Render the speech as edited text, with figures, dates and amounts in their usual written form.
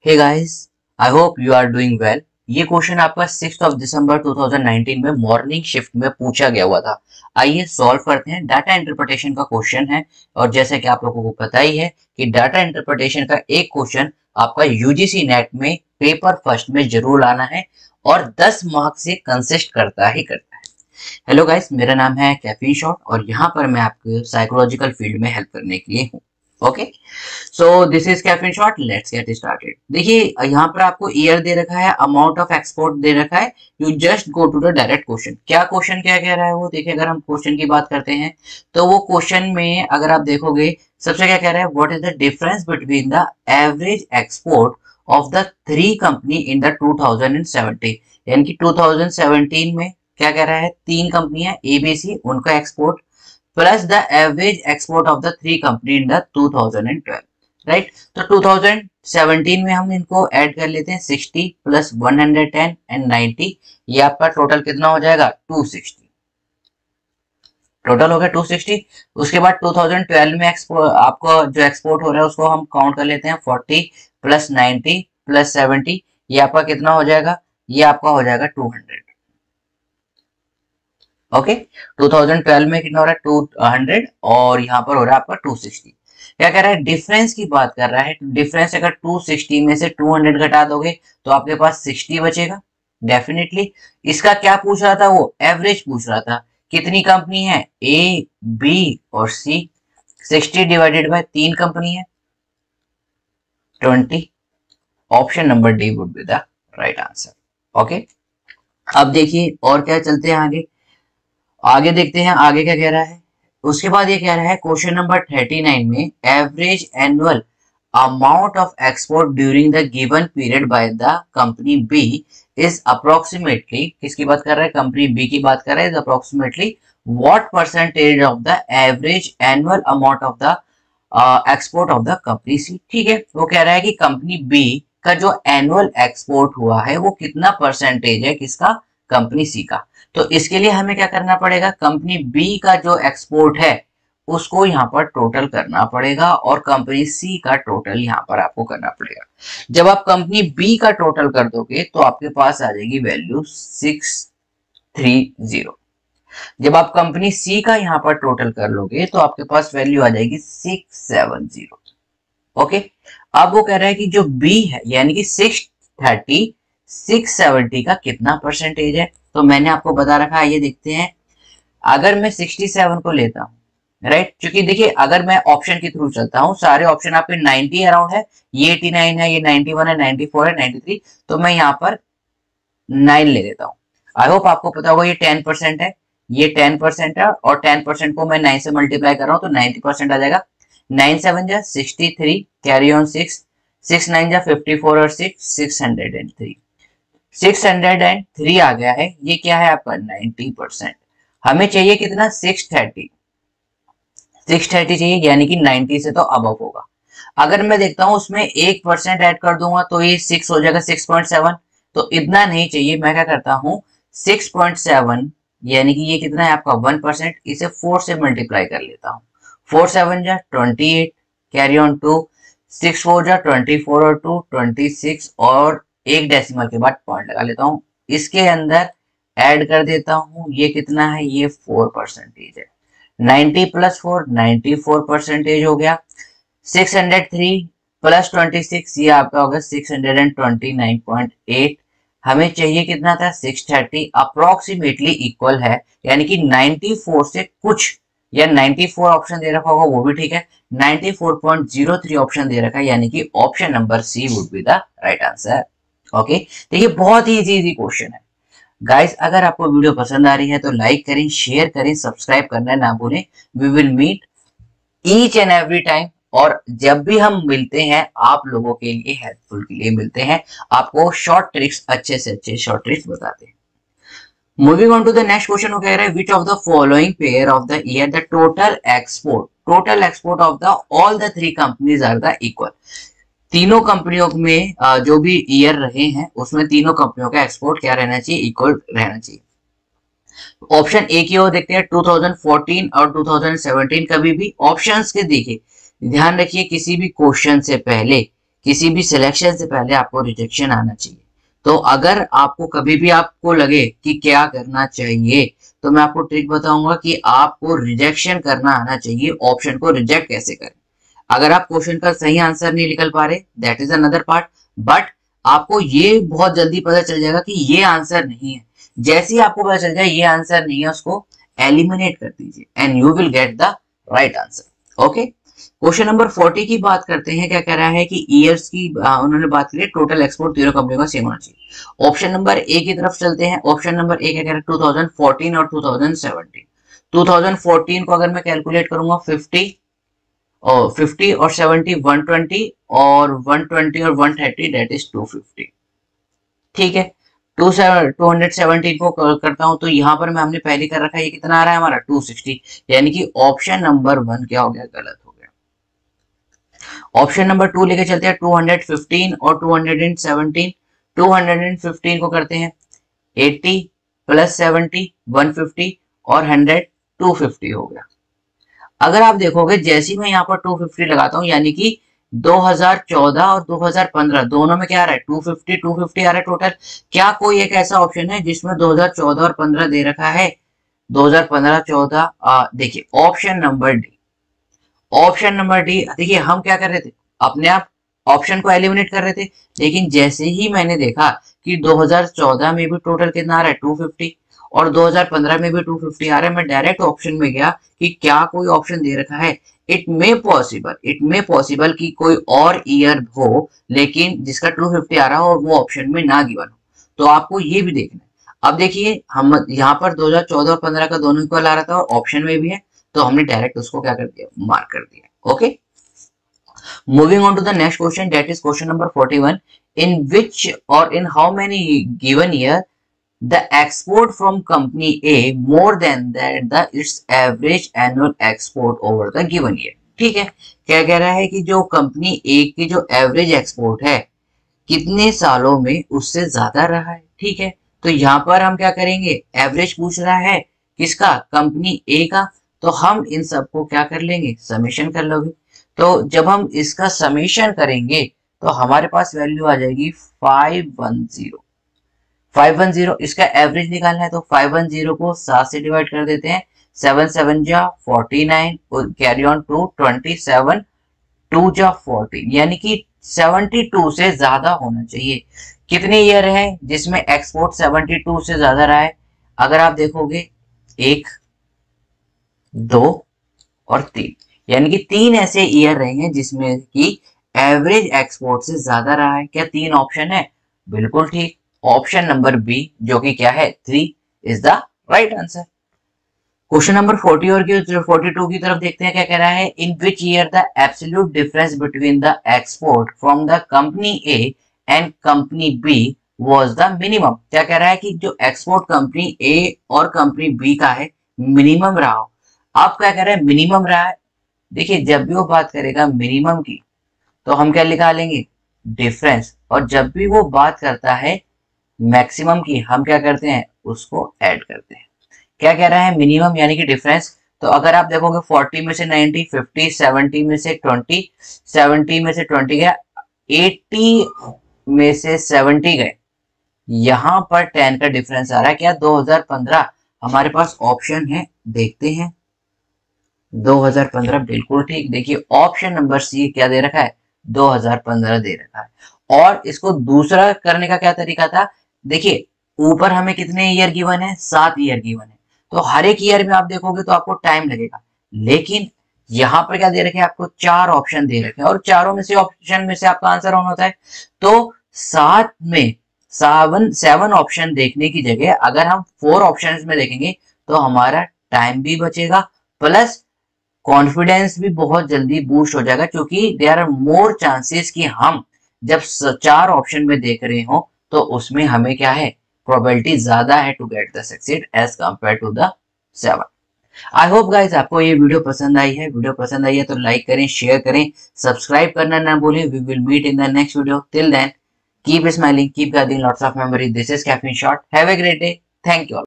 Hey guys, I hope you are doing well. ये question आपका 6 दिसंबर 2019 में मॉर्निंग शिफ्ट में पूछा गया हुआ था। आइए सॉल्व करते हैं। डाटा इंटरप्रिटेशन का क्वेश्चन है और जैसे कि आप लोगों को पता ही है कि डाटा इंटरप्रिटेशन का एक क्वेश्चन आपका यूजीसी नेट में पेपर फर्स्ट में जरूर आना है और 10 मार्क्स से कंसिस्ट करता ही करता है। हेलो गाइस, मेरा नाम है कैफीन शॉट और यहाँ पर मैं आपको साइकोलॉजिकल फील्ड में हेल्प करने के लिए हूँ। Okay, so this is caffeine shot, let's get started. देखिए यहाँ पर आपको ईयर दे रखा है, अमाउंट ऑफ एक्सपोर्ट दे रखा है। You just go to the direct question. क्या क्वेश्चन क्या कह रहा है वो देखिए। अगर हम क्वेश्चन की बात करते हैं तो वो क्वेश्चन में अगर आप देखोगे सबसे क्या कह रहा है, what is the difference between the average export of the three company in the 2017। यानी कि 2017 में क्या कह रहा है, तीन कंपनियां एबीसी, उनका export plus the average export of the three company in the 2012, right. तो 2017 में हम इनको ऐड कर लेते हैं, 60 प्लस 110 एंड 90, ये आपका टोटल कितना हो जाएगा, 260। टोटल हो गया 260। उसके बाद 2012 में आपको जो एक्सपोर्ट हो रहा है उसको हम काउंट कर लेते हैं, 40 प्लस 90 प्लस 70, ये आपका कितना हो जाएगा, ये आपका हो जाएगा 200। ओके, 2012 में कितना हो रहा है, 200 और यहाँ पर हो रहा है आपका 260। क्या कह रहा है, डिफरेंस की बात कर रहा है। डिफरेंस अगर 260 में से 200 घटा दोगे तो आपके पास 60 बचेगा डेफिनेटली। इसका क्या पूछ रहा था, वो एवरेज पूछ रहा था। कितनी कंपनी है, ए बी और सी। 60 डिवाइडेड बाय तीन कंपनी है, 20। Option number D would be the right answer. Okay, अब देखिए और क्या, चलते हैं आगे। आगे देखते हैं आगे क्या कह रहा है। उसके बाद ये कह रहा है क्वेश्चन नंबर 39 में, average annual amount of export during the given period by the company B is approximately, किसकी बात कर रहा है, कंपनी बी की बात कर रहा है, is approximately what percentage of the average annual amount of the export of the company C. ठीक है, वो कह रहा है कि कंपनी बी का जो एनुअल एक्सपोर्ट हुआ है वो कितना परसेंटेज है, किसका, कंपनी सी का। तो इसके लिए हमें क्या करना पड़ेगा, कंपनी बी का जो एक्सपोर्ट है उसको यहाँ पर टोटल करना पड़ेगा और कंपनी सी का टोटल यहाँ पर आपको करना पड़ेगा। जब आप कंपनी बी का टोटल कर दोगे तो आपके पास आ जाएगी वैल्यू 630। जब आप कंपनी सी का यहाँ पर टोटल कर लोगे तो आपके पास वैल्यू आ जाएगी 670। ओके, अब वो कह रहा है कि जो बी है यानी कि 630 670 का कितना परसेंटेज है। तो मैंने आपको बता रखा है, ये देखते हैं। अगर मैं 67 को लेता हूँ, राइट, क्योंकि देखिए अगर मैं ऑप्शन के थ्रू चलता हूँ, सारे ऑप्शन आपके 90 अराउंड है, ये 89 है, ये 91 है, 94 है, 93, तो मैं यहाँ पर 9 ले लेता हूँ। आई होप आपको पता होगा ये 10% है, ये 10% है और 10% को मैं 9 से मल्टीप्लाई कर रहा हूँ तो 90% आ जाएगा। 9 7 जा 63, कैरी ऑन 6, 6 9 जा 54 और 6 603, 603 आ गया है। ये क्या है आपका 90%। हमें चाहिए कितना, 630 चाहिए, यानी कि 90 से तो अबव होगा। अगर मैं देखता हूं उसमें 1% ऐड कर दूंगा तो ये 6 हो जाएगा, 6.7। तो इतना नहीं चाहिए, मैं क्या करता हूँ 6.7 यानी कि ये कितना है आपका 1%, इसे 4 से मल्टीप्लाई कर लेता हूँ। 4 7 जा 28, कैरी ऑन 2, 6 4 जा 24 और 2 26 और एक डेसिमल के बाद पॉइंट लगा लेता हूँ, इसके अंदर ऐड कर देता हूँ। ये कितना है, ये 4% है। 90 प्लस 4 94% हो गया। 603 प्लस 26 ये आपका होगा 629.8। हमें चाहिए कितना था, 630, अप्रोक्सीमेटली इक्वल है, यानी कि 94 से कुछ, या 94 ऑप्शन दे रखा होगा वो भी ठीक है, 94.03 ऑप्शन दे रखा है, यानी कि option number C would be the right answer. Okay, देखिए बहुत ही इजी क्वेश्चन है गाइस। अगर आपको वीडियो पसंद आ रही है तो लाइक करें, शेयर करें, सब्सक्राइब करना ना भूलें। We will meet each and every time, और जब भी हम मिलते हैं आप लोगों के लिए हेल्पफुल के लिए मिलते हैं, आपको शॉर्ट ट्रिक्स, अच्छे से अच्छे शॉर्ट ट्रिक्स बताते हैं। Moving on to the next question, वो कह रहा है which of the following pair of the year the total export of the all the three companies are the equal. तीनों कंपनियों में जो भी ईयर रहे हैं उसमें तीनों कंपनियों का एक्सपोर्ट क्या रहना चाहिए, इक्वल रहना चाहिए। ऑप्शन ए की ओर देखते हैं, 2014 और 2017। कभी भी ऑप्शंस के देखिए, ध्यान रखिए किसी भी क्वेश्चन से पहले किसी भी सिलेक्शन से पहले आपको रिजेक्शन आना चाहिए। तो अगर आपको कभी भी आपको लगे कि क्या करना चाहिए, तो मैं आपको ट्रिक बताऊंगा कि आपको रिजेक्शन करना आना चाहिए, ऑप्शन को रिजेक्ट कैसे करें। अगर आप क्वेश्चन का सही आंसर नहीं निकल पा रहे, that is another part, but आपको ये बहुत जल्दी पता चल जाएगा कि ये आंसर नहीं है। जैसे ही आपको पता चल जाए ये आंसर नहीं है, उसको एलिमिनेट कर दीजिए and you will get the right answer. Okay, question number 40 की बात करते हैं। क्या कह रहा है कि ईयर्स की उन्होंने बात की, टोटल एक्सपोर्ट तीनों कंपनियों का सेम होना चाहिए। ऑप्शन नंबर ए की तरफ चलते हैं। ऑप्शन नंबर ए क्या कह रहा है, 2014 और 2017। 2014 को अगर मैं कैलकुलेट करूंगा 50 और 50 और 70 120 और 120 और 130 दैट इज 250। ठीक है, 217 को करता हूं तो यहाँ पर मैं हमने पहले कर रखा है, ये कितना आ रहा है हमारा 260, यानी कि ऑप्शन नंबर 1 क्या हो गया, गलत हो गया। ऑप्शन नंबर 2 लेके चलते हैं, 215 और 217। 215 को करते हैं 80 प्लस 70 150 और 100 250 हो गया। अगर आप देखोगे जैसे ही मैं यहाँ पर 250 लगाता हूँ, यानी कि 2014 और 2015 दोनों में क्या आ रहा है, 250 आ रहा है टोटल। क्या कोई एक ऐसा ऑप्शन है जिसमें 2014 और 15 दे रखा है? 2015 14, देखिए option number D. Option number D, देखिए हम क्या कर रहे थे, अपने आप ऑप्शन को एलिमिनेट कर रहे थे, लेकिन जैसे ही मैंने देखा कि 2014 में भी टोटल कितना आ रहा है 250 और 2015 में भी 250 आ रहा है, मैं डायरेक्ट ऑप्शन में गया कि क्या कोई ऑप्शन दे रखा है। इट मे पॉसिबल कि कोई और ईयर हो लेकिन जिसका 250 आ रहा हो और वो ऑप्शन में ना गिवन हो, तो आपको ये भी देखना है। अब देखिए हम यहाँ पर 2014 और 15 का दोनों इक्वल आ रहा था और ऑप्शन में भी है, तो हमने डायरेक्ट उसको क्या कर दिया, मार्क कर दिया। Okay, moving on to the next question, that is question number 41. In which or in how many given year the export from company A more than that the its average annual export over the given year? ठीक है, क्या कह रहा है कि जो company ए की जो एवरेज एक्सपोर्ट है कितने सालों में उससे ज्यादा रहा है। ठीक है, तो यहाँ पर हम क्या करेंगे, एवरेज पूछ रहा है किसका, कंपनी ए का, तो हम इन सबको क्या कर लेंगे, समेशन कर लोगे। तो जब हम इसका समेशन करेंगे तो हमारे पास वैल्यू आ जाएगी 510। इसका एवरेज निकालना है तो 510 को 7 से डिवाइड कर देते हैं, 7 7 जा 49, कैरी ऑन टू 27, 2 जा 40, यानी कि 72 से ज्यादा होना चाहिए। कितने ईयर है जिसमें एक्सपोर्ट 72 से ज्यादा रहा है? अगर आप देखोगे 1 2 और 3, यानी कि 3 ऐसे ईयर रहे हैं जिसमें कि एवरेज एक्सपोर्ट से ज्यादा रहा है। क्या 3 ऑप्शन है? बिल्कुल ठीक, ऑप्शन नंबर बी जो कि क्या है 3 is the right answer. Question number 40 और 42 की तरफ देखते हैं। क्या कह रहा है, in which year the absolute difference between the export from the company A and company B was the minimum. क्या कह रहा है कि जो एक्सपोर्ट कंपनी ए और कंपनी बी का है मिनिमम रहा हो। आप क्या कह रहे हैं, मिनिमम रहा है। देखिए जब भी वो बात करेगा मिनिमम की तो हम क्या निकाल लेंगे, डिफरेंस, और जब भी वो बात करता है मैक्सिमम की हम क्या करते हैं, उसको ऐड करते हैं। क्या कह रहा है, मिनिमम यानी कि डिफरेंस। तो अगर आप देखोगे 40 में से 90, 50, 70 में से 20, 70 में से 20 गया, 80 में से 70 गए, यहां पर 10 का डिफरेंस आ रहा है। क्या 2015? हमारे पास ऑप्शन है, देखते हैं 2015, बिल्कुल ठीक। देखिए ऑप्शन नंबर सी क्या दे रखा है, 2015 दे रखा है। और इसको दूसरा करने का क्या तरीका था, देखिए ऊपर हमें कितने ईयर गिवन है, 7 ईयर गिवन है, तो हर एक ईयर में आप देखोगे तो आपको टाइम लगेगा। लेकिन यहाँ पर क्या दे रखे हैं, आपको 4 ऑप्शन दे रखे हैं और चारों में से ऑप्शन में से आपका आंसर ऑन होता है। तो 7 में 7 ऑप्शन देखने की जगह अगर हम 4 ऑप्शन में देखेंगे तो हमारा टाइम भी बचेगा, प्लस कॉन्फिडेंस भी बहुत जल्दी बूस्ट हो जाएगा, क्योंकि देयर आर मोर चांसेस कि हम जब 4 ऑप्शन में देख रहे हो तो उसमें हमें क्या है, प्रोबेबिलिटी ज्यादा है to get the succeed as compare to the 7। I hope guys आपको ये वीडियो पसंद आई है। वीडियो पसंद आई है तो लाइक करें, शेयर करें, सब्सक्राइब करना ना भूलें। We will meet in the next video. Till then keep smiling, keep gathering lots of memories. This is Caffeine Shot. Have a great day. Thank you all.